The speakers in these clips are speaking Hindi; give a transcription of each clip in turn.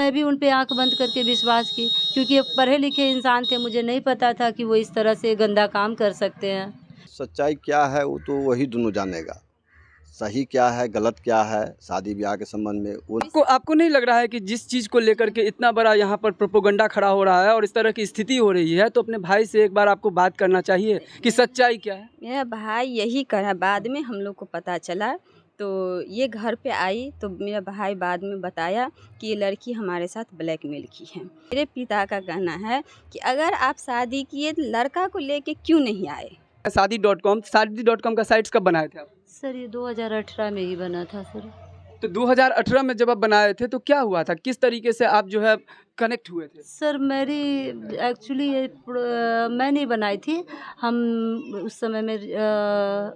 मैं भी उन पे आँख बंद करके विश्वास की, क्योंकि पढ़े लिखे इंसान थे, मुझे नहीं पता था कि वो इस तरह से गंदा काम कर सकते हैं। सच्चाई क्या है वो तो वही दोनों जानेगा। सही क्या है गलत क्या है शादी ब्याह के संबंध में वो आपको नहीं लग रहा है कि जिस चीज़ को लेकर के इतना बड़ा यहाँ पर प्रोपोगंडा खड़ा हो रहा है और इस तरह की स्थिति हो रही है, तो अपने भाई से एक बार आपको बात करना चाहिए कि सच्चाई क्या है? मेरा भाई यही करा, बाद में हम लोग को पता चला तो ये घर पे आई तो मेरा भाई बाद में बताया कि ये लड़की हमारे साथ ब्लैकमेल की है। मेरे पिता का कहना है कि अगर आप शादी किए तो लड़का को लेके क्यों नहीं आए। शादी.com का साइट्स कब बनाए थे आप? सर ये 2018 में ही बना था सर। तो 2018 में जब आप बनाए थे तो क्या हुआ था, किस तरीके से आप जो है कनेक्ट हुए थे? सर मेरी एक्चुअली मैं नहीं बनाई थी। हम उस समय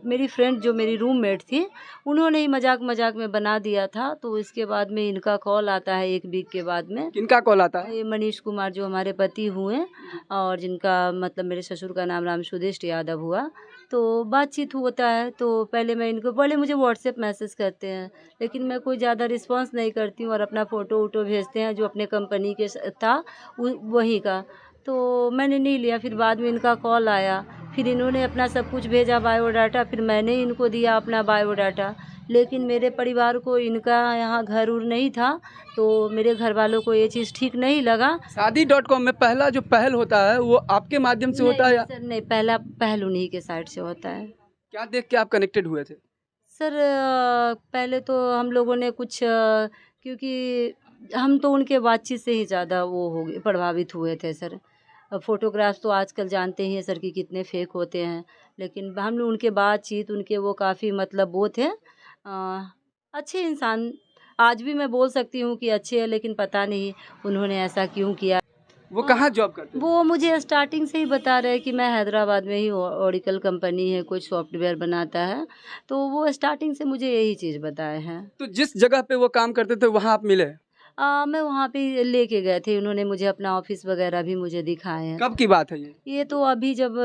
मेरी फ्रेंड जो मेरी रूममेट थी, उन्होंने ही मजाक मजाक में बना दिया था। तो इसके बाद में इनका कॉल आता है 1 वीक के बाद में। किनका कॉल आता है? ये मनीष कुमार जो हमारे पति हुए और जिनका मतलब मेरे ससुर का नाम राम सुदेश यादव हुआ। तो बातचीत होता है तो पहले मुझे व्हाट्सएप मैसेज करते हैं, लेकिन मैं कोई ज़्यादा रिस्पांस नहीं करती हूँ और अपना फ़ोटो वोटो भेजते हैं जो अपने कंपनी के था वही का। तो मैंने नहीं लिया, फिर बाद में इनका कॉल आया, फिर इन्होंने अपना सब कुछ भेजा बायोडाटा, फिर मैंने इनको दिया अपना बायोडाटा। लेकिन मेरे परिवार को इनका यहाँ घर उर नहीं था, तो मेरे घर वालों को ये चीज़ ठीक नहीं लगा। शादी.com में पहला जो पहल होता है वो आपके माध्यम से होता है या? सर नहीं, पहला पहल उन्हीं के साइड से होता है। क्या देख के आप कनेक्टेड हुए थे? सर पहले तो हम लोगों ने कुछ क्योंकि हम तो उनके बातचीत से ही ज़्यादा वो हो गए, प्रभावित हुए थे सर। फ़ोटोग्राफ्स तो आजकल जानते ही हैं सर कि कितने फेक होते हैं, लेकिन हम लोग उनके बातचीत उनके वो काफ़ी मतलब वो थे अच्छे इंसान। आज भी मैं बोल सकती हूँ कि अच्छे हैं, लेकिन पता नहीं उन्होंने ऐसा क्यों किया। वो कहाँ जॉब करते हैं? वो मुझे स्टार्टिंग से ही बता रहे हैं कि मैं हैदराबाद में ही ओरेकल कंपनी है, कुछ सॉफ्टवेयर बनाता है, तो वो स्टार्टिंग से मुझे यही चीज़ बताए हैं। तो जिस जगह पे वो काम करते थे वहाँ आप मिले? मैं वहाँ पे लेके गए थे, उन्होंने मुझे अपना ऑफिस वगैरह भी मुझे दिखाए हैं। कब की बात है ये? ये तो अभी जब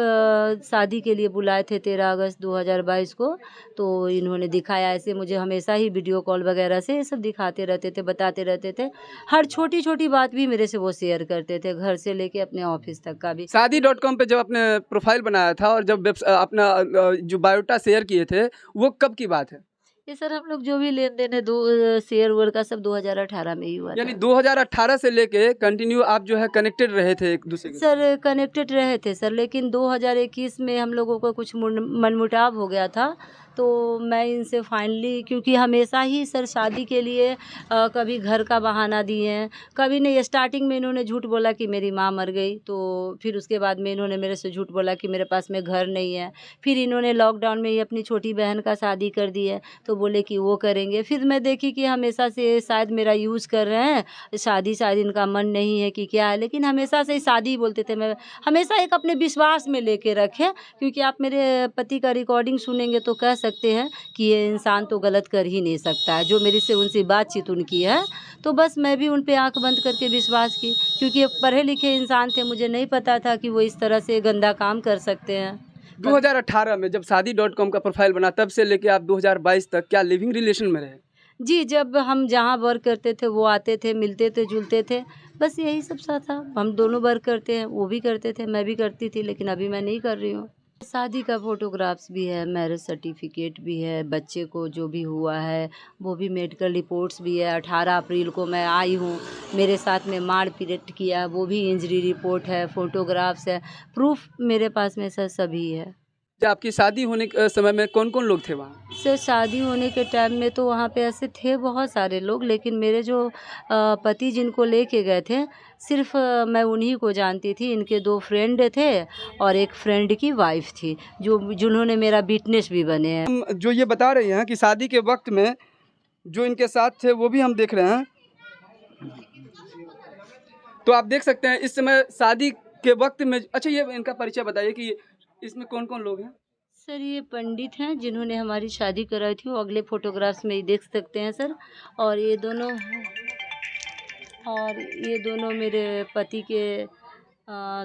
शादी के लिए बुलाए थे 13 अगस्त 2022 को, तो इन्होंने दिखाया। ऐसे मुझे हमेशा ही वीडियो कॉल वगैरह से ये सब दिखाते रहते थे, बताते रहते थे। हर छोटी छोटी बात भी मेरे से वो शेयर करते थे, घर से लेके अपने ऑफिस तक का भी। शादी.com पे जब आपने प्रोफाइल बनाया था और जब अपना जो बायोटा शेयर किए थे वो कब की बात है? ये सर हम लोग जो भी लेन देन है शेयर वेयर का सब 2018 में ही हुआ यानी था। 2018 से लेके कंटिन्यू आप जो है कनेक्टेड रहे थे एक दूसरे के साथ? सर कनेक्टेड रहे थे सर, लेकिन 2021 में हम लोगों को कुछ मनमुटाव हो गया था, तो मैं इनसे फाइनली, क्योंकि हमेशा ही सर शादी के लिए कभी घर का बहाना दिए हैं, कभी नहीं। स्टार्टिंग में इन्होंने झूठ बोला कि मेरी माँ मर गई, तो फिर उसके बाद में इन्होंने मेरे से झूठ बोला कि मेरे पास में घर नहीं है। फिर इन्होंने लॉकडाउन में ही अपनी छोटी बहन का शादी कर दी है, तो बोले कि वो करेंगे। फिर मैं देखी कि हमेशा से शायद मेरा यूज़ कर रहे हैं, शादी शायद इनका मन नहीं है कि क्या है, लेकिन हमेशा से ही शादी ही बोलते थे। मैं हमेशा एक अपने विश्वास में लेके रखे, क्योंकि आप मेरे पति का रिकॉर्डिंग सुनेंगे तो कह सकते हैं कि ये इंसान तो गलत कर ही नहीं सकता है, जो मेरी से उनसे बातचीत उनकी है। तो बस मैं भी उन पे आंख बंद करके विश्वास की, क्योंकि पढ़े लिखे इंसान थे, मुझे नहीं पता था कि वो इस तरह से गंदा काम कर सकते हैं। 2018 में जब शादी.com का प्रोफाइल बना तब से लेके आप 2022 तक क्या लिविंग रिलेशन में रहे? जी, जब हम जहाँ वर्क करते थे वो आते थे, मिलते थे, जुलते थे, बस यही सब सा था। हम दोनों वर्क करते हैं, वो भी करते थे, मैं भी करती थी, लेकिन अभी मैं नहीं कर रही हूँ। शादी का फ़ोटोग्राफ्स भी है, मैरिज सर्टिफिकेट भी है, बच्चे को जो भी हुआ है वो भी, मेडिकल रिपोर्ट्स भी है। 18 अप्रैल को मैं आई हूँ, मेरे साथ में मारपीट किया, वो भी इंजरी रिपोर्ट है, फ़ोटोग्राफ्स है, प्रूफ मेरे पास में सर सभी है। जब आपकी शादी होने के समय में कौन कौन लोग थे वहाँ? सर शादी होने के टाइम में तो वहाँ पे ऐसे थे बहुत सारे लोग, लेकिन मेरे जो पति जिनको लेके गए थे, सिर्फ मैं उन्हीं को जानती थी। इनके 2 फ्रेंड थे और एक फ्रेंड की वाइफ थी, जिन्होंने मेरा विटनेस भी बने हैं। हम जो ये बता रहे हैं कि शादी के वक्त में जो इनके साथ थे वो भी हम देख रहे हैं, तो आप देख सकते हैं इस समय शादी के वक्त में। अच्छा, ये इनका परिचय बताइए कि इसमें कौन कौन लोग हैं? सर ये पंडित हैं जिन्होंने हमारी शादी कराई थी, वो अगले फोटोग्राफ्स में ही देख सकते हैं सर। और ये दोनों मेरे पति के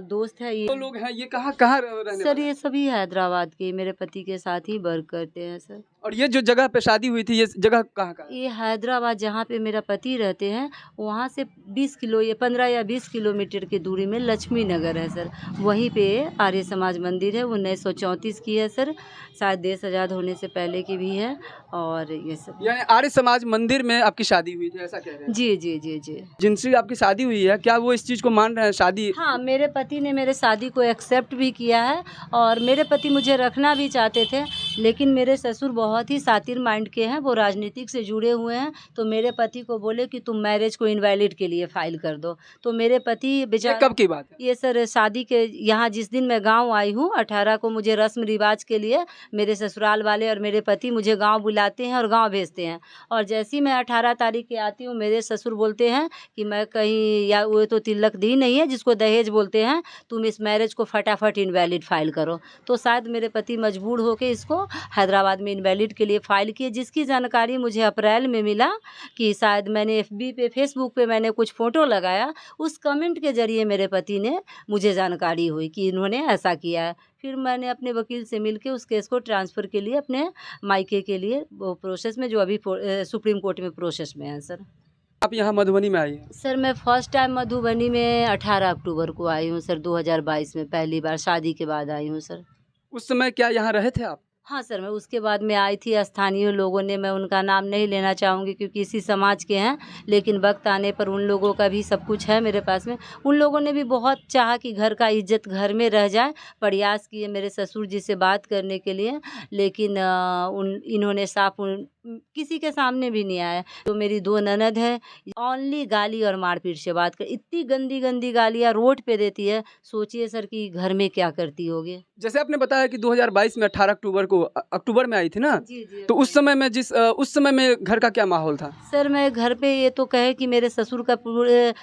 दोस्त हैं। दो लोग हैं, ये कहाँ कहाँ रहने सर वाले हैं? ये सभी हैदराबाद के मेरे पति के साथ ही वर्क करते हैं सर। और ये जो जगह पे शादी हुई थी, ये जगह कहाँ का है? ये हैदराबाद जहाँ पे मेरा पति रहते हैं, वहाँ से 20 किलो या 15 या 20 किलोमीटर की दूरी में लक्ष्मी नगर है सर। वहीं पे आर्य समाज मंदिर है, 1934 की है सर, शायद देश आज़ाद होने से पहले की भी है। और ये सब यानी आर्य समाज मंदिर में आपकी शादी हुई थी, ऐसा कह रहे हैं? जी जी जी जी। जिनसे आपकी शादी हुई है, क्या वो इस चीज़ को मान रहे हैं शादी? हाँ, मेरे पति ने मेरे शादी को एक्सेप्ट भी किया है और मेरे पति मुझे रखना भी चाहते थे, लेकिन मेरे ससुर बहुत ही सातिर माइंड के हैं, वो राजनीतिक से जुड़े हुए हैं। तो मेरे पति को बोले कि तुम मैरिज को इनवैलिड के लिए फाइल कर दो। तो मेरे पति ये बेचारे, कब की बात है? ये सर शादी के यहाँ जिस दिन मैं गांव आई हूँ 18 को, मुझे रस्म रिवाज के लिए मेरे ससुराल वाले और मेरे पति मुझे गांव बुलाते हैं और गांव भेजते हैं। और जैसे ही मैं 18 तारीख के आती हूँ, मेरे ससुर बोलते हैं कि मैं कहीं, या वो तो तिलक दी नहीं है जिसको दहेज बोलते हैं, तुम इस मैरिज को फटाफट इनवैलिड फाइल करो। तो शायद मेरे पति मजबूर होकर इसको हैदराबाद में इनवैलिड के लिए फाइल किए, जिसकी जानकारी मुझे अप्रैल में मिला कि शायद मैंने FB पे, फेसबुक पे मैंने कुछ फ़ोटो लगाया, उस कमेंट के ज़रिए मेरे पति ने मुझे जानकारी हुई कि इन्होंने ऐसा किया है। फिर मैंने अपने वकील से मिलके उस केस को ट्रांसफ़र के लिए अपने मायके के लिए वो प्रोसेस में, जो अभी सुप्रीम कोर्ट में प्रोसेस में है सर। आप यहाँ मधुबनी में आई हैं? सर मैं फर्स्ट टाइम मधुबनी में 18 अक्टूबर को आई हूँ सर, 2022 में पहली बार शादी के बाद आई हूँ सर। उस समय क्या यहाँ रहे थे आप? हाँ सर, मैं उसके बाद में आई थी। स्थानीय लोगों ने, मैं उनका नाम नहीं लेना चाहूँगी क्योंकि इसी समाज के हैं, लेकिन वक्त आने पर उन लोगों का भी सब कुछ है मेरे पास में। उन लोगों ने भी बहुत चाहा कि घर का इज्जत घर में रह जाए, प्रयास किए मेरे ससुर जी से बात करने के लिए, लेकिन इन्होंने साफ किसी के सामने भी नहीं आया। तो मेरी 2 ननद है, ओनली गाली और मारपीट से बात कर, इतनी गंदी गंदी गालियाँ रोड पे देती है। सोचिए सर कि घर में क्या करती होगी। जैसे आपने बताया कि 2022 में 18 अक्टूबर को अक्टूबर में आई थी ना? जी जी। तो उस समय में उस समय में घर का क्या माहौल था? सर मैं घर पे, ये तो कहे कि मेरे ससुर का पूरे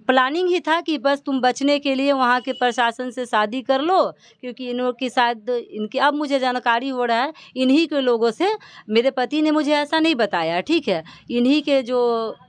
प्लानिंग ही था कि बस तुम बचने के लिए वहाँ के प्रशासन से शादी कर लो, क्योंकि इन्हों की शायद इनकी, अब मुझे जानकारी हो रहा है इन्हीं के लोगों से, मेरे पति ने मुझे ऐसा नहीं बताया, ठीक है, इन्हीं के जो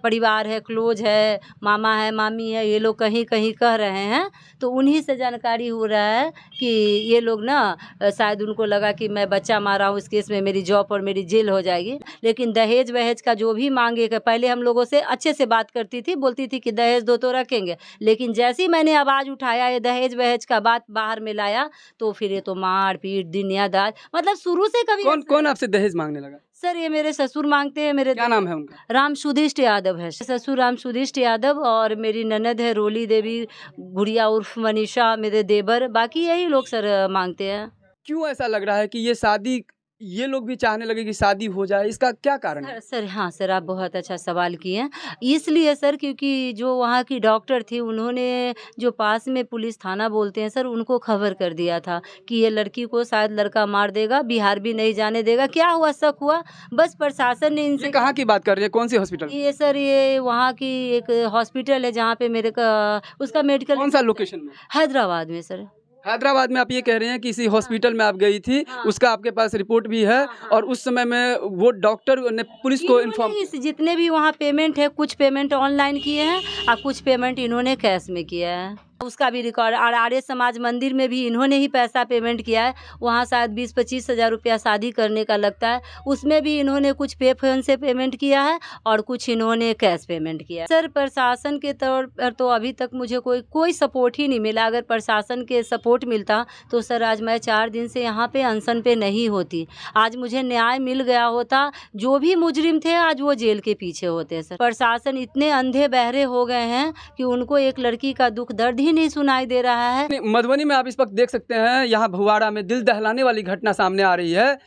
परिवार है, क्लोज है, मामा है, मामी है, ये लोग कहीं कहीं कह रहे हैं। तो उन्हीं से जानकारी हो रहा है कि ये लोग ना, शायद उनको लगा कि मैं बच्चा मारा हूँ, इस केस में मेरी जॉब और मेरी जेल हो जाएगी। लेकिन दहेज वहेज का जो भी मांगेगा, पहले हम लोगों से अच्छे से बात करती थी, बोलती थी कि दहेज दो तो रखेंगे, लेकिन जैसे ही मैंने आवाज़ उठाया, ये दहेज वहेज का बात बाहर में लाया, तो फिर ये तो मार पीट, दुनियादार, मतलब शुरू से कभी कौन आपसे दहेज मांगने लगा? सर ये मेरे ससुर मांगते हैं। मेरे क्या नाम है उनका? राम सुधिष्ट यादव है, ससुर राम सुधिष्ट यादव, और मेरी ननद है रोली देवी गुड़िया उर्फ मनीषा, मेरे देवर, बाकी यही लोग सर मांगते हैं। क्यों ऐसा लग रहा है कि ये शादी, ये लोग भी चाहने लगे कि शादी हो जाए, इसका क्या कारण है? सर हाँ सर, आप बहुत अच्छा सवाल किए हैं। इसलिए सर क्योंकि जो वहाँ की डॉक्टर थी, उन्होंने जो पास में पुलिस थाना बोलते हैं सर, उनको खबर कर दिया था कि ये लड़की को शायद लड़का मार देगा, बिहार भी नहीं जाने देगा। क्या हुआ, शक हुआ, बस प्रशासन ने इनसे। कहाँ की बात कर रही है, कौन सी हॉस्पिटल? ये सर ये वहाँ की एक हॉस्पिटल है जहाँ पे मेरे का उसका मेडिकल। कौन सा लोकेशन में? हैदराबाद में सर। हैदराबाद में आप ये कह रहे हैं कि इसी हॉस्पिटल में आप गई थी, हाँ। उसका आपके पास रिपोर्ट भी है, हाँ। और उस समय में वो डॉक्टर ने पुलिस को इन्फॉर्म, जितने भी वहाँ पेमेंट है, कुछ पेमेंट ऑनलाइन किए हैं और कुछ पेमेंट इन्होंने कैश में किया है, उसका भी रिकॉर्ड। और आर्य समाज मंदिर में भी इन्होंने ही पैसा पेमेंट किया है, वहाँ शायद 20-25 हज़ार रुपया शादी करने का लगता है, उसमें भी इन्होंने कुछ पे फोन से पेमेंट किया है और कुछ इन्होंने कैश पेमेंट किया है। सर प्रशासन के तौर पर तो अभी तक मुझे कोई सपोर्ट ही नहीं मिला। अगर प्रशासन के सपोर्ट मिलता तो सर आज मैं 4 दिन से यहाँ पे अनशन पे नहीं होती, आज मुझे न्याय मिल गया होता। जो भी मुजरिम थे आज वो जेल के पीछे होते। सर प्रशासन इतने अंधे बहरे हो गए हैं कि उनको एक लड़की का दुख दर्द ही नहीं सुनाई दे रहा है। मधुबनी में आप इस वक्त देख सकते हैं, यहाँ भुवाड़ा में दिल दहलाने वाली घटना सामने आ रही है।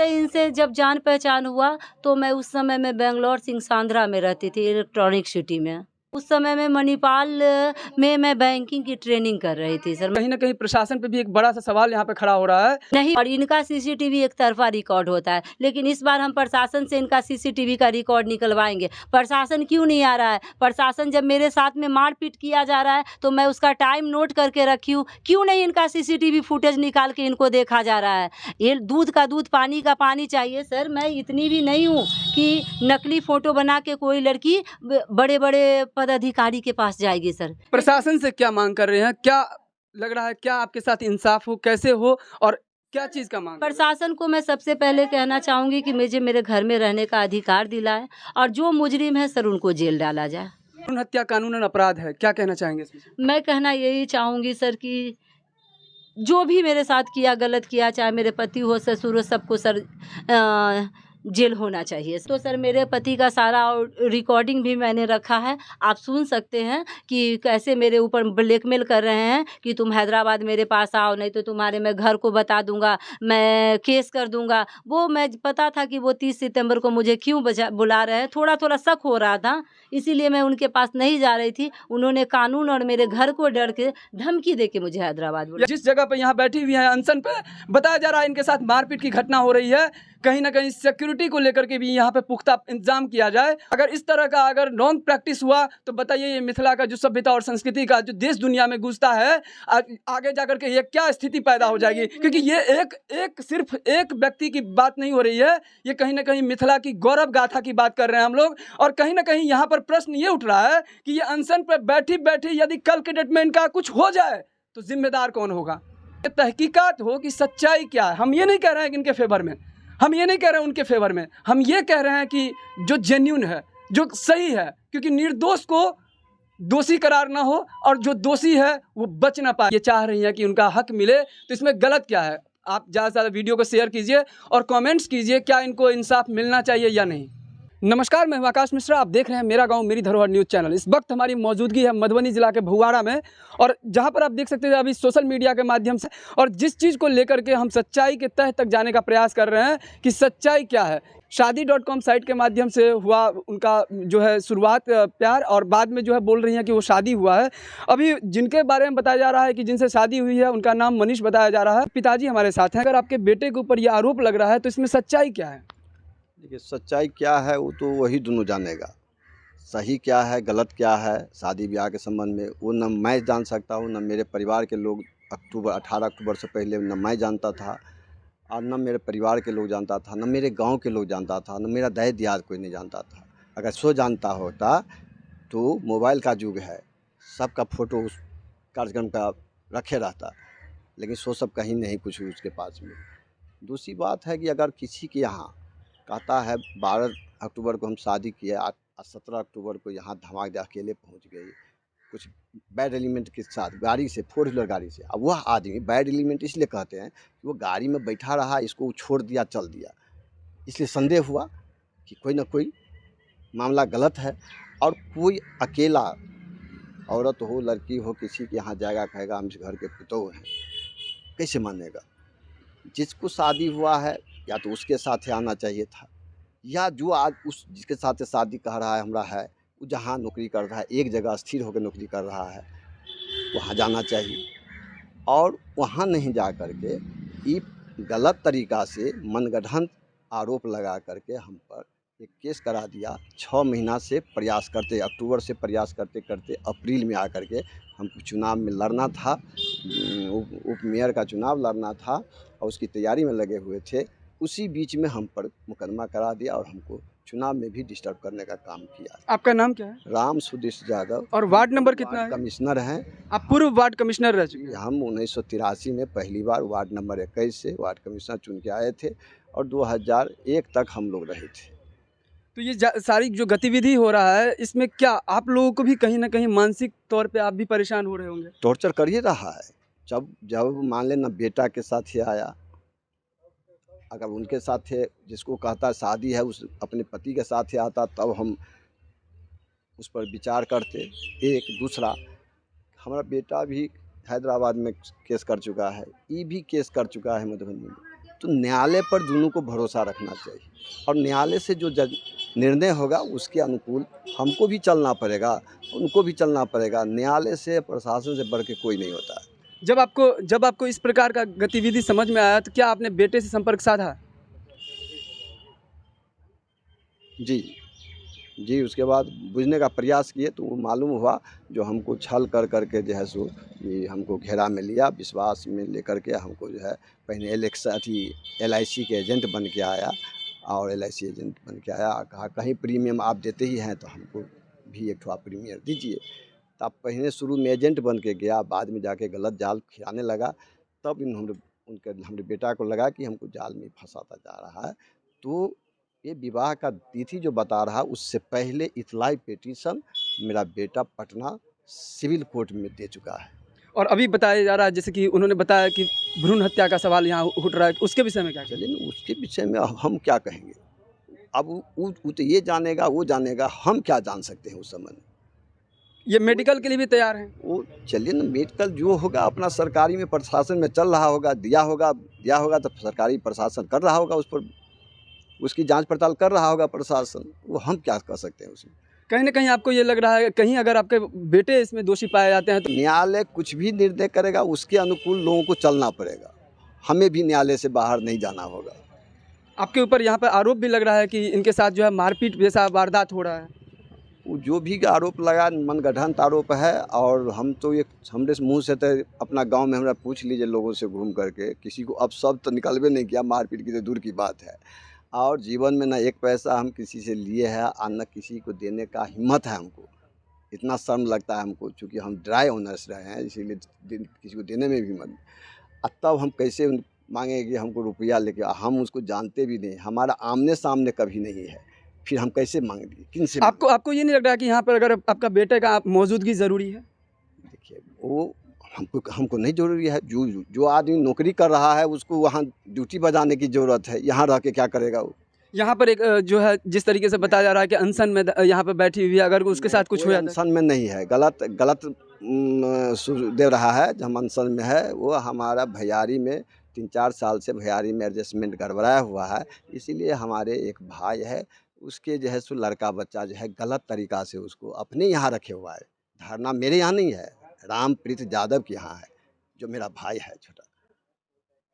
इनसे जब जान पहचान हुआ तो मैं उस समय में बेंगलोर सिंघसांद्रा में रहती थी, इलेक्ट्रॉनिक सिटी में। उस समय में मणिपाल में मैं बैंकिंग की ट्रेनिंग कर रही थी सर। कहीं ना कहीं प्रशासन पे भी एक बड़ा सा सवाल यहाँ पे खड़ा हो रहा है। नहीं, और इनका सीसीटीवी एक तरफा रिकॉर्ड होता है, लेकिन इस बार हम प्रशासन से इनका सीसीटीवी का रिकॉर्ड निकलवाएंगे। प्रशासन क्यों नहीं आ रहा है? प्रशासन जब मेरे साथ में मारपीट किया जा रहा है तो मैं उसका टाइम नोट करके रखी हूँ, क्यों नहीं इनका सीसीटीवी फुटेज निकाल के इनको देखा जा रहा है? ये दूध का दूध, पानी का पानी चाहिए सर। मैं इतनी भी नहीं हूँ कि नकली फोटो बना के कोई लड़की बड़े बड़े पदाधिकारी के पास जाएगी सर। प्रशासन से क्या मांग कर रहे हैं? क्या लग रहा है, क्या आपके साथ इंसाफ हो, कैसे हो, और क्या चीज़ का मांग? प्रशासन को मैं सबसे पहले कहना चाहूँगी कि मुझे मेरे घर में रहने का अधिकार दिलाए और जो मुजरिम है सर उनको जेल डाला जाए। भ्रूण हत्या कानूनन अपराध है, क्या कहना चाहेंगे इसमें? मैं कहना यही चाहूँगी सर कि जो भी मेरे साथ किया गलत किया, चाहे मेरे पति हो ससुर हो, सबको सर जेल होना चाहिए। तो सर मेरे पति का सारा रिकॉर्डिंग भी मैंने रखा है, आप सुन सकते हैं कि कैसे मेरे ऊपर ब्लैकमेल कर रहे हैं कि तुम हैदराबाद मेरे पास आओ, नहीं तो तुम्हारे मैं घर को बता दूंगा, मैं केस कर दूंगा। वो मैं पता था कि वो 30 सितंबर को मुझे क्यों बुला रहे हैं, थोड़ा थोड़ा शक हो रहा था, इसीलिए मैं उनके पास नहीं जा रही थी। उन्होंने कानून और मेरे घर को डर के धमकी दे के मुझे हैदराबाद बुलाया। जिस जगह पे यहाँ बैठी हुई है अनशन पे, बताया जा रहा है इनके साथ मारपीट की घटना हो रही है। कहीं ना कहीं सिक्योरिटी को लेकर के भी यहाँ पे पुख्ता इंतजाम किया जाए। अगर इस तरह का अगर रॉन्ग प्रैक्टिस हुआ तो बताइए ये मिथिला का जो सभ्यता और संस्कृति का जो देश दुनिया में घुसता है, आगे जाकर के ये क्या स्थिति पैदा हो जाएगी। क्योंकि ये एक सिर्फ एक व्यक्ति की बात नहीं हो रही है, ये कहीं ना कहीं मिथिला की गौरव गाथा की बात कर रहे हैं हम लोग। और कहीं ना कहीं यहाँ पर प्रश्न ये उठ रहा है कि ये अनशन पर बैठी बैठी यदि कल के डेट में इनका कुछ हो जाए तो जिम्मेदार कौन होगा। तहकीकात हो कि सच्चाई क्या है। हम ये नहीं कह रहे हैं कि इनके फेवर में, हम ये नहीं कह रहे हैं उनके फेवर में, हम ये कह रहे हैं कि जो जेन्युइन है, जो सही है, क्योंकि निर्दोष को दोषी करार ना हो और जो दोषी है वो बच ना पाए। ये चाह रही हैं कि उनका हक मिले, तो इसमें गलत क्या है। आप ज़्यादा से ज़्यादा वीडियो को शेयर कीजिए और कमेंट्स कीजिए, क्या इनको इंसाफ मिलना चाहिए या नहीं। नमस्कार, मैं हूं आकाश मिश्रा, आप देख रहे हैं मेरा गांव मेरी धरोहर न्यूज़ चैनल। इस वक्त हमारी मौजूदगी है मधुबनी जिला के भुवाड़ा में, और जहां पर आप देख सकते हैं अभी सोशल मीडिया के माध्यम से, और जिस चीज़ को लेकर के हम सच्चाई के तह तक जाने का प्रयास कर रहे हैं कि सच्चाई क्या है। शादी.com साइट के माध्यम से हुआ उनका जो है शुरुआत प्यार, और बाद में जो है बोल रही हैं कि वो शादी हुआ है। अभी जिनके बारे में बताया जा रहा है कि जिनसे शादी हुई है उनका नाम मनीष बताया जा रहा है। पिताजी हमारे साथ हैं। अगर आपके बेटे के ऊपर ये आरोप लग रहा है तो इसमें सच्चाई क्या है? देखिए, सच्चाई क्या है वो तो वही दोनों जानेगा। सही क्या है गलत क्या है शादी ब्याह के संबंध में, वो न मैं जान सकता हूँ, न मेरे परिवार के लोग 18 अक्टूबर से पहले न मैं जानता था, और न मेरे परिवार के लोग जानता था, न मेरे गांव के लोग जानता था, न मेरा दहेज दियाद कोई नहीं जानता था। अगर सो जानता होता तो मोबाइल का युग है, सबका फ़ोटो उस कार्यक्रम का रखे रहता, लेकिन सो सब कहीं नहीं कुछ उसके पास में। दूसरी बात है कि अगर किसी के यहाँ कहता है 12 अक्टूबर को हम शादी किए, 17 अक्टूबर को यहाँ धमाक दे अकेले पहुँच गई कुछ बैड एलिमेंट के साथ गाड़ी से, 4 व्हीलर गाड़ी से। अब वह आदमी बैड एलिमेंट इसलिए कहते हैं कि वो गाड़ी में बैठा रहा, इसको छोड़ दिया चल दिया, इसलिए संदेह हुआ कि कोई ना कोई मामला गलत है। और कोई अकेला औरत हो लड़की हो किसी के यहाँ जाएगा कहेगा हम इस घर के पुतोह हैं, कैसे मानेगा। जिसको शादी हुआ है या तो उसके साथ आना चाहिए था, या जो आज उस जिसके साथ शादी कह रहा है हमरा है, वो जहाँ नौकरी कर रहा है, एक जगह स्थिर होकर नौकरी कर रहा है, वहाँ जाना चाहिए। और वहाँ नहीं जा कर के ये गलत तरीक़ा से मनगढ़ंत आरोप लगा करके हम पर एक केस करा दिया। 6 महीना से प्रयास करते, अक्टूबर से प्रयास करते करते अप्रैल में आकर के हमको चुनाव में लड़ना था, उप मेयर का चुनाव लड़ना था और उसकी तैयारी में लगे हुए थे। उसी बीच में हम पर मुकदमा करा दिया और हमको चुनाव में भी डिस्टर्ब करने का काम किया। आपका नाम क्या है? राम सुदेश यादव। और वार्ड नंबर कितना है? कमिश्नर हैं। आप पूर्व वार्ड कमिश्नर रह चुके हैं। हम 1983 में पहली बार वार्ड नंबर 21 से वार्ड कमिश्नर चुन के आए थे और 2001 तक हम लोग रहे थे। तो ये सारी जो गतिविधि हो रहा है, इसमें क्या आप लोगों को भी कहीं ना कहीं मानसिक तौर पे आप भी परेशान हो रहे होंगे? टॉर्चर कर ही रहा है। जब मान लेना बेटा के साथ ही आया, अगर उनके साथ है जिसको कहता शादी है उस अपने पति के साथ ही आता, तब हम उस पर विचार करते। एक दूसरा हमारा बेटा भी हैदराबाद में केस कर चुका है, ये भी केस कर चुका है मधुबनी में। तो न्यायालय पर दोनों को भरोसा रखना चाहिए और न्यायालय से जो निर्णय होगा उसके अनुकूल हमको भी चलना पड़ेगा, उनको भी चलना पड़ेगा। न्यायालय से प्रशासन से बढ़ के कोई नहीं होता है। जब आपको इस प्रकार का गतिविधि समझ में आया तो क्या आपने बेटे से संपर्क साधा? जी, उसके बाद बुझने का प्रयास किए तो वो मालूम हुआ जो हमको छल कर करके जो है सो ये हमको घेरा में लिया, विश्वास में लेकर के हमको जो है पहले LIC के एजेंट बन के आया और LIC एजेंट बन के आया, कहा कहीं प्रीमियम आप देते ही हैं तो हमको भी एक आप प्रीमियम दीजिए। तब पहले शुरू में एजेंट बन के गया, बाद में जाके गलत जाल खिलाने लगा, तब इन्होंने उनके हमारे बेटा को लगा कि हमको जाल में फंसाता जा रहा है। तो ये विवाह का तिथि जो बता रहा उससे पहले इतलाई पिटीशन मेरा बेटा पटना सिविल कोर्ट में दे चुका है। और अभी बताया जा रहा है जैसे कि उन्होंने बताया कि भ्रूण हत्या का सवाल यहाँ उठ रहा है, उसके विषय में क्या कहें? चलिए ना, उसके विषय में अब हम क्या कहेंगे। अब वो तो ये जानेगा, वो जानेगा, हम क्या जान सकते हैं उस समय में। ये मेडिकल के लिए भी तैयार हैं? वो चलिए ना, मेडिकल जो होगा अपना सरकारी में प्रशासन में चल रहा होगा, दिया होगा तो सरकारी प्रशासन कर रहा होगा, उस पर उसकी जांच पड़ताल कर रहा होगा प्रशासन। वो हम क्या कर सकते हैं उसमें। कहीं ना कहीं आपको ये लग रहा है कहीं अगर आपके बेटे इसमें दोषी पाए जाते हैं तो न्यायालय कुछ भी निर्णय करेगा उसके अनुकूल लोगों को चलना पड़ेगा। हमें भी न्यायालय से बाहर नहीं जाना होगा। आपके ऊपर यहाँ पर आरोप भी लग रहा है कि इनके साथ जो है मारपीट जैसा वारदात हो रहा है। वो जो भी आरोप लगा मनगढ़ंत आरोप है। और हम तो ये हमरे मुँह से तो अपना गांव में हमरा पूछ लीजिए लोगों से घूम करके, किसी को अब सब तो निकलवे नहीं किया, मारपीट की तो दूर की बात है। और जीवन में ना एक पैसा हम किसी से लिए है और न किसी को देने का हिम्मत है हमको। इतना शर्म लगता है हमको, चूँकि हम ड्राई ओनर्स रहे हैं, इसीलिए किसी को देने में भी हिम्मत। तब हम कैसे मांगेंगे कि हमको रुपया लेके, हम उसको जानते भी नहीं, हमारा आमने सामने कभी नहीं है, फिर हम कैसे मांगेंगे, किन से? आपको ये नहीं लग रहा कि यहाँ पर अगर आपका बेटे का मौजूदगी ज़रूरी है? देखिए, वो हमको नहीं ज़रूरी है। जो आदमी नौकरी कर रहा है उसको वहाँ ड्यूटी बजाने की ज़रूरत है, यहाँ रह के क्या करेगा वो? यहाँ पर एक जो है जिस तरीके से बताया जा रहा है कि अनशन में यहाँ पर बैठी हुई है, अगर उसके साथ कुछ हो जाता है। अनशन में नहीं है, गलत दे रहा है। जो हम अनशन में है वो हमारा भैयारी में 3-4 साल से भैयारी में एडजस्टमेंट गड़बड़ाया हुआ है। इसीलिए हमारे एक भाई है, उसके जो है सो लड़का बच्चा जो है गलत तरीक़ा से उसको अपने यहाँ रखे हुआ है। धरना मेरे यहाँ नहीं है, रामप्रीत यादव के यहाँ है, जो मेरा भाई है छोटा।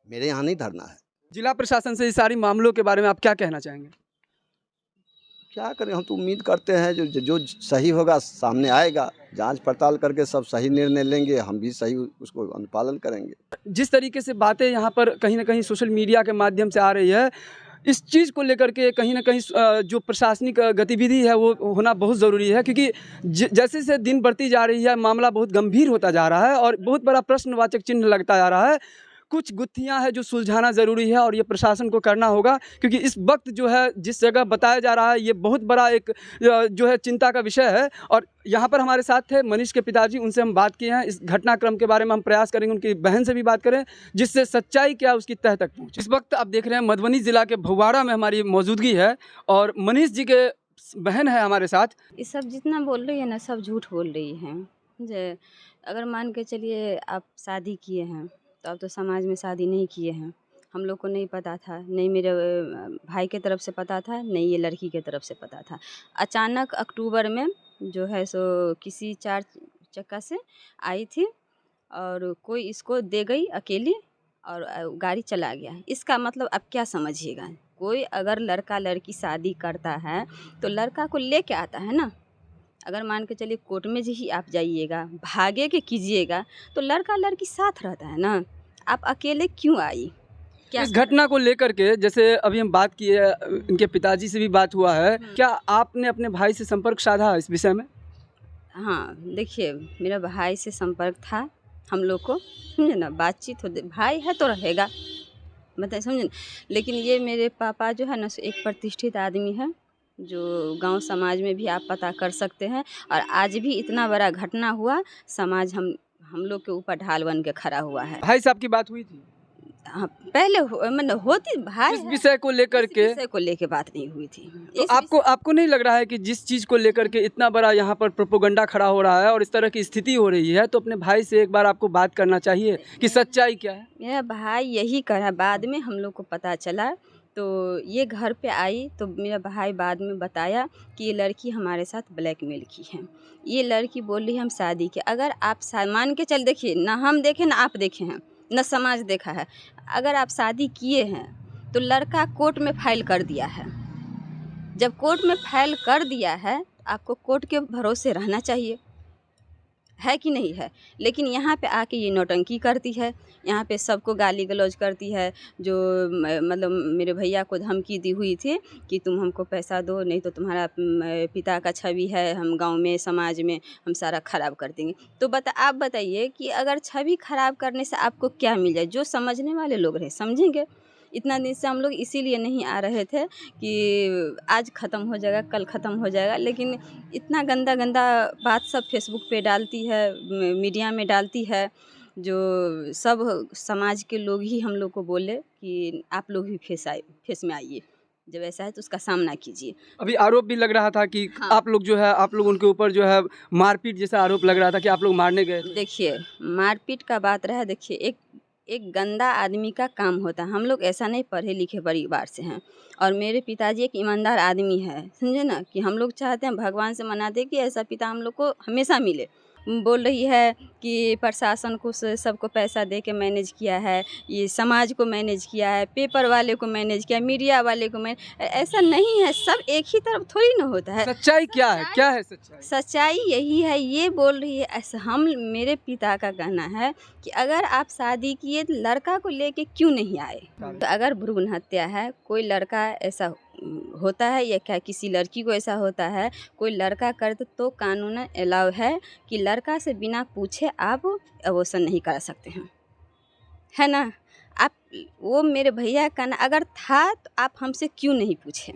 मेरे यहाँ नहीं धरना है। जिला प्रशासन से इस सारी मामलों के बारे में आप क्या कहना चाहेंगे? क्या करें, हम तो उम्मीद करते हैं जो सही होगा सामने आएगा, जांच पड़ताल करके सब सही निर्णय लेंगे, हम भी सही उसको अनुपालन करेंगे। जिस तरीके से बातें यहाँ पर कहीं ना कहीं सोशल मीडिया के माध्यम से आ रही है, इस चीज़ को लेकर के कहीं ना कहीं जो प्रशासनिक गतिविधि है वो होना बहुत ज़रूरी है, क्योंकि जैसे जैसे दिन बढ़ती जा रही है मामला बहुत गंभीर होता जा रहा है और बहुत बड़ा प्रश्नवाचक चिन्ह लगता जा रहा है। कुछ गुत्थियां हैं जो सुलझाना ज़रूरी है और ये प्रशासन को करना होगा, क्योंकि इस वक्त जो है जिस जगह बताया जा रहा है ये बहुत बड़ा एक जो है चिंता का विषय है। और यहाँ पर हमारे साथ थे मनीष के पिताजी, उनसे हम बात किए हैं। इस घटनाक्रम के बारे में हम प्रयास करेंगे उनकी बहन से भी बात करें, जिससे सच्चाई क्या उसकी तह तक पहुँचे। इस वक्त आप देख रहे हैं मधुबनी ज़िला के भगवाड़ा में हमारी मौजूदगी है और मनीष जी के बहन है हमारे साथ। ये सब जितना बोल रही है ना सब झूठ बोल रही हैं। जे अगर मान के चलिए आप शादी किए हैं तो अब तो समाज में शादी नहीं किए हैं। हम लोग को नहीं पता था, नहीं मेरे भाई के तरफ से पता था, नहीं ये लड़की के तरफ से पता था। अचानक अक्टूबर में जो है सो किसी 4 चक्का से आई थी और कोई इसको दे गई अकेली और गाड़ी चला गया। इसका मतलब अब क्या समझिएगा, कोई अगर लड़का लड़की शादी करता है तो लड़का को लेके आता है ना। अगर मान के चलिए कोर्ट में ही आप जाइएगा, भागे के कीजिएगा तो लड़का लड़की साथ रहता है ना। आप अकेले क्यों आई? क्या इस घटना को लेकर के जैसे अभी हम बात किए, इनके पिताजी से भी बात हुआ है, क्या आपने अपने भाई से संपर्क साधा इस विषय में? हाँ, देखिए मेरा भाई से संपर्क था हम लोग को, समझे ना, बातचीत हो, भाई है तो रहेगा, मतलब समझे ना। लेकिन ये मेरे पापा जो है ना एक प्रतिष्ठित आदमी है, जो गांव समाज में भी आप पता कर सकते हैं। और आज भी इतना बड़ा घटना हुआ, समाज हम लोग के ऊपर ढाल बन के खड़ा हुआ है। भाई साहब की बात हुई थी? हाँ, पहले मतलब होती, भाई इस विषय को लेकर के विषय को लेके बात नहीं हुई थी। तो आपको नहीं लग रहा है कि जिस चीज़ को लेकर के इतना बड़ा यहाँ पर प्रोपोगंडा खड़ा हो रहा है और इस तरह की स्थिति हो रही है, तो अपने भाई से एक बार आपको बात करना चाहिए कि सच्चाई क्या है? मेरा भाई यही कहा, बाद में हम लोग को पता चला तो ये घर पे आई तो मेरा भाई बाद में बताया कि ये लड़की हमारे साथ ब्लैकमेल की है। ये लड़की बोल रही है हम शादी के, अगर आप मान के चल, देखिए ना हम देखें ना आप देखे हैं ना समाज देखा है, अगर आप शादी किए हैं तो लड़का कोर्ट में फाइल कर दिया है। जब कोर्ट में फाइल कर दिया है आपको कोर्ट के भरोसे रहना चाहिए, है कि नहीं है। लेकिन यहाँ पे आके ये नौटंकी करती है, यहाँ पे सबको गाली गलौज करती है। जो मतलब मेरे भैया को धमकी दी हुई थी कि तुम हमको पैसा दो, नहीं तो तुम्हारा पिता का छवि है हम गांव में समाज में हम सारा ख़राब कर देंगे। तो आप बताइए कि अगर छवि ख़राब करने से आपको क्या मिल जाए। जो समझने वाले लोग रहे समझेंगे। इतना दिन से हम लोग इसीलिए नहीं आ रहे थे कि आज ख़त्म हो जाएगा, कल ख़त्म हो जाएगा, लेकिन इतना गंदा गंदा बात सब फेसबुक पे डालती है, मीडिया में डालती है, जो सब समाज के लोग ही हम लोग को बोले कि आप लोग भी फेस में आइए, जब ऐसा है तो उसका सामना कीजिए। अभी आरोप भी लग रहा था कि हाँ। आप लोग उनके ऊपर जो है मारपीट जैसा आरोप लग रहा था कि आप लोग मारने गए थे। देखिए मारपीट का बात रहा, देखिए एक गंदा आदमी का काम होता है। हम लोग ऐसा नहीं पढ़े लिखे परिवार से हैं, और मेरे पिताजी एक ईमानदार आदमी है, समझे ना, कि हम लोग चाहते हैं भगवान से मनाते कि ऐसा पिता हम लोग को हमेशा मिले। बोल रही है कि प्रशासन को सबको पैसा दे के मैनेज किया है, ये समाज को मैनेज किया है, पेपर वाले को मैनेज किया, मीडिया वाले को ऐसा नहीं है। सब एक ही तरफ थोड़ी ना होता है। सच्चाई क्या है? क्या है सच्चाई? सच्चाई यही है, ये बोल रही है। ऐसा मेरे पिता का कहना है कि अगर आप शादी किए तो लड़का को लेके क्यों नहीं आए। तो अगर भ्रूण हत्या है, कोई लड़का ऐसा होता है या क्या किसी लड़की को ऐसा होता है, कोई लड़का करते तो कानून अलाउ है कि लड़का से बिना पूछे आप अबॉर्शन नहीं करा सकते हैं, है ना। आप वो मेरे भैया का ना अगर था तो आप हमसे क्यों नहीं पूछे,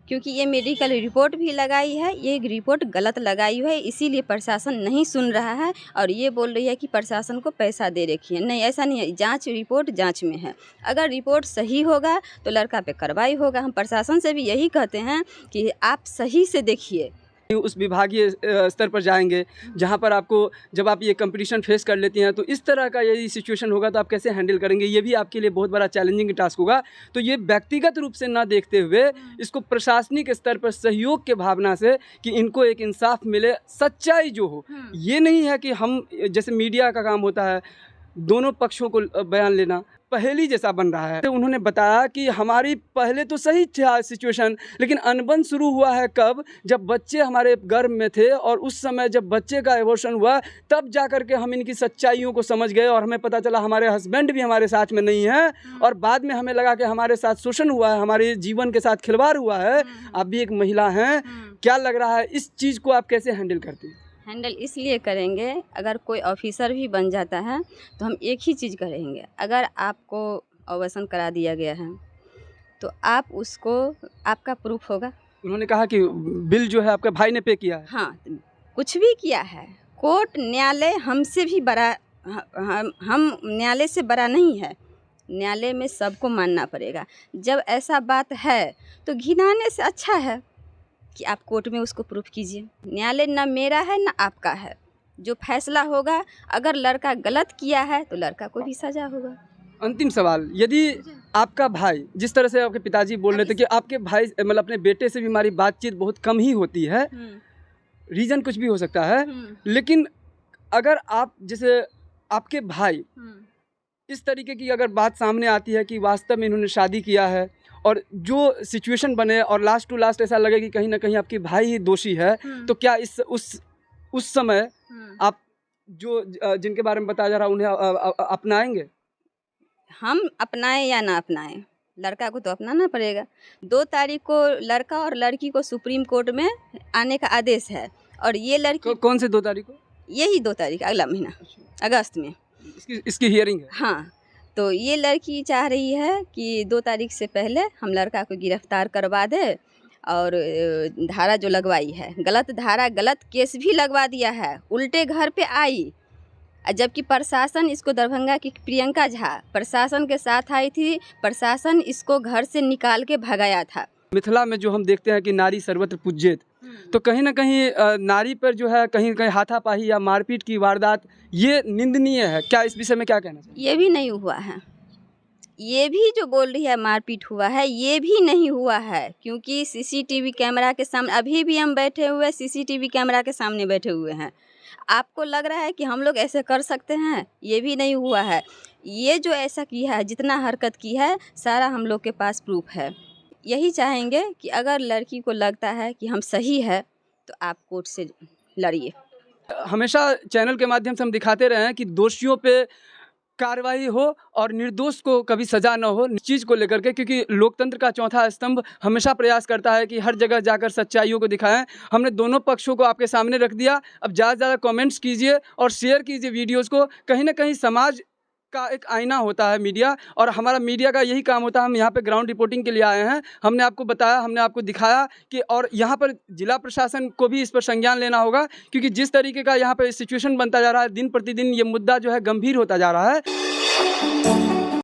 क्योंकि ये मेडिकल रिपोर्ट भी लगाई है, ये रिपोर्ट गलत लगाई हुई है, इसीलिए प्रशासन नहीं सुन रहा है और ये बोल रही है कि प्रशासन को पैसा दे रखी है। नहीं, ऐसा नहीं है। जांच रिपोर्ट जांच में है। अगर रिपोर्ट सही होगा तो लड़का पे कार्रवाई होगा। हम प्रशासन से भी यही कहते हैं कि आप सही से देखिए। उस विभागीय स्तर पर जाएंगे जहां पर आपको, जब आप ये कंपटीशन फेस कर लेती हैं तो इस तरह का यदि सिचुएशन होगा तो आप कैसे हैंडल करेंगे, ये भी आपके लिए बहुत बड़ा चैलेंजिंग टास्क होगा। तो ये व्यक्तिगत रूप से ना देखते हुए इसको प्रशासनिक स्तर पर सहयोग के भावना से कि इनको एक इंसाफ मिले, सच्चाई जो हो। ये नहीं है कि हम, जैसे मीडिया का काम होता है दोनों पक्षों को बयान लेना, पहेली जैसा बन रहा है। तो उन्होंने बताया कि हमारी पहले तो सही था सिचुएशन, लेकिन अनबन शुरू हुआ है कब, जब बच्चे हमारे गर्भ में थे, और उस समय जब बच्चे का एबॉर्शन हुआ तब जाकर के हम इनकी सच्चाइयों को समझ गए और हमें पता चला हमारे हस्बैंड भी हमारे साथ में नहीं है, और बाद में हमें लगा कि हमारे साथ शोषण हुआ है, हमारे जीवन के साथ खिलवाड़ हुआ है। आप भी एक महिला हैं, क्या लग रहा है इस चीज़ को आप कैसे हैंडल करती हैं? हैंडल इसलिए करेंगे, अगर कोई ऑफिसर भी बन जाता है तो हम एक ही चीज़ करेंगे। अगर आपको अबॉर्शन करा दिया गया है तो आप उसको, आपका प्रूफ होगा। उन्होंने कहा कि बिल जो है आपके भाई ने पे किया है। हाँ, कुछ भी किया है, कोर्ट न्यायालय हमसे भी बड़ा, हम न्यायालय से बड़ा नहीं है। न्यायालय में सबको मानना पड़ेगा। जब ऐसा बात है तो घिनाने से अच्छा है कि आप कोर्ट में उसको प्रूफ कीजिए। न्यायालय ना मेरा है ना आपका है, जो फैसला होगा, अगर लड़का गलत किया है तो लड़का को भी सजा होगा। अंतिम सवाल, यदि आपका भाई, जिस तरह से आपके पिताजी बोल रहे थे कि आपके भाई मतलब अपने बेटे से भी हमारी बातचीत बहुत कम ही होती है, रीज़न कुछ भी हो सकता है, लेकिन अगर आप, जैसे आपके भाई इस तरीके की अगर बात सामने आती है कि वास्तव में इन्होंने शादी किया है और जो सिचुएशन बने और लास्ट टू लास्ट ऐसा लगे कि कहीं ना कहीं आपकी भाई ही दोषी है, तो क्या उस समय आप जो जिनके बारे में बताया जा रहा है उन्हें अपनाएंगे? हम अपनाएं या ना अपनाएं, लड़का को तो अपनाना पड़ेगा। 2 तारीख को लड़का और लड़की को सुप्रीम कोर्ट में आने का आदेश है, और ये लड़की कौन से 2 तारीख को? यही 2 तारीख अगला महीना अगस्त में इसकी हियरिंग है। हाँ, तो ये लड़की चाह रही है कि 2 तारीख से पहले हम लड़का को गिरफ्तार करवा दे, और धारा जो लगवाई है, गलत धारा, गलत केस भी लगवा दिया है, उल्टे घर पे आई। जबकि प्रशासन इसको, दरभंगा की प्रियंका झा प्रशासन के साथ आई थी, प्रशासन इसको घर से निकाल के भगाया था। मिथिला में जो हम देखते हैं कि नारी सर्वत्र पूज्येत, तो कहीं ना कहीं नारी पर जो है कहीं कहीं हाथापाई या मारपीट की वारदात ये निंदनीय है। क्या इस विषय में क्या कहना चाहिए? ये भी नहीं हुआ है, ये भी जो बोल रही है मारपीट हुआ है, ये भी नहीं हुआ है, क्योंकि सीसीटीवी कैमरा के सामने अभी भी हम बैठे हुए, सीसीटीवी कैमरा के सामने बैठे हुए हैं। आपको लग रहा है कि हम लोग ऐसे कर सकते हैं, ये भी नहीं हुआ है। ये जो ऐसा किया है, जितना हरकत की है, सारा हम लोग के पास प्रूफ है। यही चाहेंगे कि अगर लड़की को लगता है कि हम सही है तो आप कोर्ट से लड़िए। हमेशा चैनल के माध्यम से हम दिखाते रहे हैं कि दोषियों पे कार्रवाई हो और निर्दोष को कभी सजा न हो, इस चीज़ को लेकर के, क्योंकि लोकतंत्र का चौथा स्तंभ हमेशा प्रयास करता है कि हर जगह जाकर सच्चाइयों को दिखाएं। हमने दोनों पक्षों को आपके सामने रख दिया। अब ज़्यादा से ज़्यादा कमेंट्स कीजिए और शेयर कीजिए वीडियोज़ को। कहीं ना कहीं समाज का एक आईना होता है मीडिया, और हमारा मीडिया का यही काम होता है। हम यहाँ पे ग्राउंड रिपोर्टिंग के लिए आए हैं। हमने आपको बताया, हमने आपको दिखाया कि, और यहाँ पर जिला प्रशासन को भी इस पर संज्ञान लेना होगा, क्योंकि जिस तरीके का यहाँ पर सिचुएशन बनता जा रहा है, दिन प्रतिदिन ये मुद्दा जो है गंभीर होता जा रहा है।